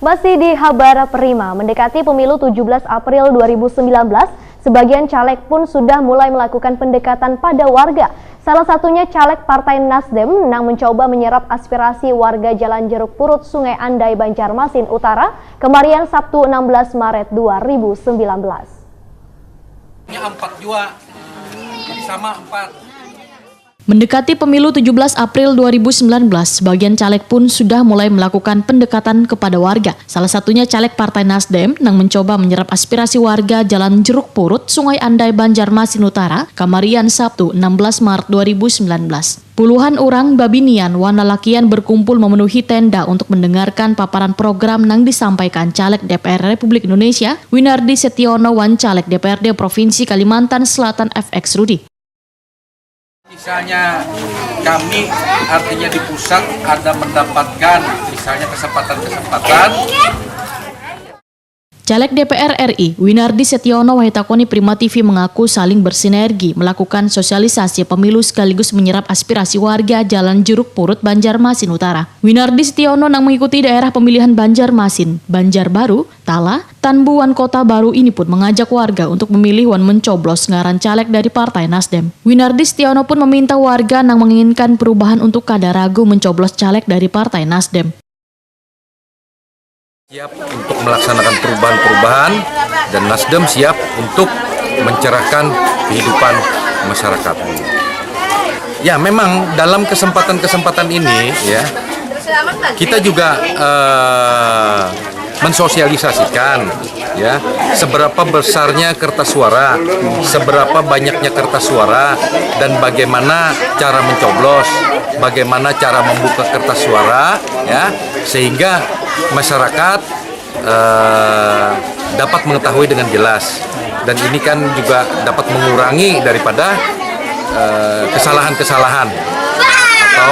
Masih di Habar Prima, mendekati pemilu 17 April 2019, sebagian caleg pun sudah mulai melakukan pendekatan pada warga. Salah satunya caleg Partai Nasdem yang mencoba menyerap aspirasi warga Jalan Jeruk Purut, Sungai Andai, Banjarmasin Utara, kemarin Sabtu 16 Maret 2019. 4 juga, jadi sama 4. Mendekati pemilu 17 April 2019, sebagian caleg pun sudah mulai melakukan pendekatan kepada warga. Salah satunya caleg Partai Nasdem yang mencoba menyerap aspirasi warga Jalan Jeruk Purut, Sungai Andai, Banjarmasin Utara, Kamarian Sabtu 16 Maret 2019. Puluhan orang Babinian Wanalakian berkumpul memenuhi tenda untuk mendengarkan paparan program yang disampaikan caleg DPR Republik Indonesia, Winardi Setiono wan caleg DPRD Provinsi Kalimantan Selatan FX Rudi. Misalnya kami artinya di pusat ada mendapatkan misalnya kesempatan-kesempatan. Caleg DPR RI Winardi Setiono Wahitakoni Prima TV mengaku saling bersinergi melakukan sosialisasi pemilu sekaligus menyerap aspirasi warga Jalan Jeruk Purut, Banjarmasin Utara. Winardi Setiono yang mengikuti daerah pemilihan Banjarmasin, Banjarbaru, Tala, Tanbuan Kota Baru ini pun mengajak warga untuk memilih wan mencoblos ngaran caleg dari Partai Nasdem. Winardi Setiono pun meminta warga yang menginginkan perubahan untuk kada ragu mencoblos caleg dari Partai Nasdem. Siap untuk melaksanakan perubahan-perubahan dan Nasdem siap untuk mencerahkan kehidupan masyarakat. Ya, memang dalam kesempatan-kesempatan ini ya kita juga mensosialisasikan ya seberapa besarnya kertas suara, seberapa banyaknya kertas suara dan bagaimana cara mencoblos, bagaimana cara membuka kertas suara ya sehingga masyarakat dapat mengetahui dengan jelas dan ini kan juga dapat mengurangi daripada kesalahan-kesalahan atau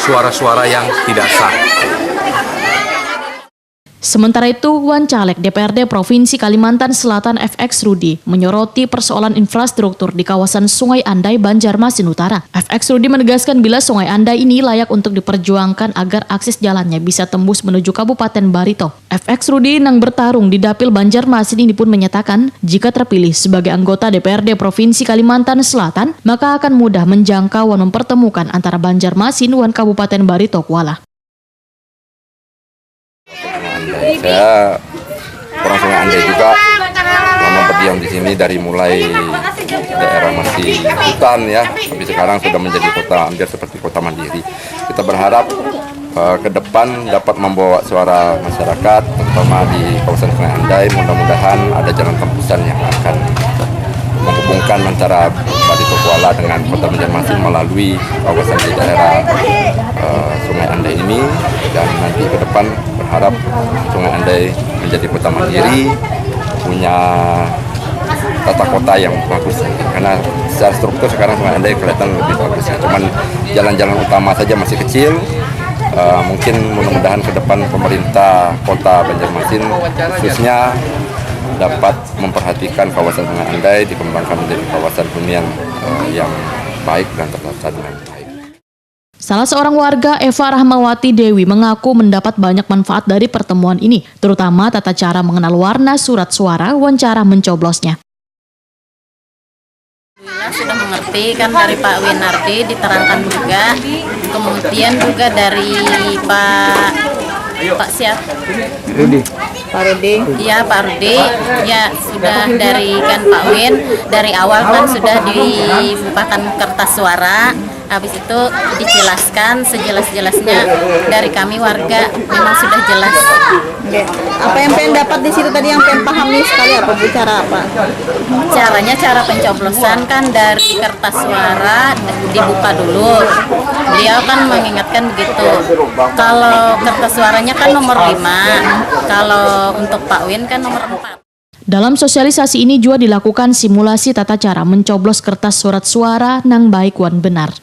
suara-suara yang tidak sah. Sementara itu, wan caleg DPRD Provinsi Kalimantan Selatan FX Rudi menyoroti persoalan infrastruktur di kawasan Sungai Andai, Banjarmasin Utara. FX Rudi menegaskan bila Sungai Andai ini layak untuk diperjuangkan agar akses jalannya bisa tembus menuju Kabupaten Barito. FX Rudi yang bertarung di Dapil Banjarmasin ini pun menyatakan jika terpilih sebagai anggota DPRD Provinsi Kalimantan Selatan, maka akan mudah menjangkau dan mempertemukan antara Banjarmasin dan Kabupaten Barito Kuala. Saya orang Sungai Andai juga, lama berdiam di sini dari mulai daerah masih hutan ya, tapi sekarang sudah menjadi kota hampir seperti kota mandiri. Kita berharap ke depan dapat membawa suara masyarakat, terutama di kawasan Sungai Andai. Mudah-mudahan ada jalan tembusan yang akan menghubungkan antara Barito Kuala dengan kota Banjarmasin melalui kawasan di daerah Sungai Andai ini, dan nanti ke depan berharap Sungai Andai menjadi kota mandiri, punya tata kota yang bagus, karena secara struktur sekarang Sungai Andai kelihatan lebih bagus ya. Cuman jalan-jalan utama saja masih kecil. Mungkin mudah-mudahan ke depan pemerintah kota Banjarmasin khususnya dapat memperhatikan kawasan Sungai Andai, dikembangkan menjadi kawasan hunian yang baik dan tertata dengan baik. Salah seorang warga, Eva Rahmawati Dewi, mengaku mendapat banyak manfaat dari pertemuan ini, terutama tata cara mengenal warna surat suara dan cara mencoblosnya. Sudah mengerti kan dari Pak Winardi, diterangkan juga, kemudian juga dari Pak siapa? Pak Rudi. Iya, Pak Rudi. Ya, sudah dari kan Pak Win, dari awal kan sudah dibukakan kertas suara. Habis itu dijelaskan sejelas-jelasnya dari kami warga, memang sudah jelas. Apa yang pengen dapat di situ tadi, yang pengen pahami sekali apa bicara apa? Caranya, cara pencoblosan kan dari kertas suara dibuka dulu. Beliau kan mengingatkan begitu. Kalau kertas suaranya kan nomor 5, kalau untuk Pak Win kan nomor 4. Dalam sosialisasi ini juga dilakukan simulasi tata cara mencoblos kertas surat suara nang baik wan benar.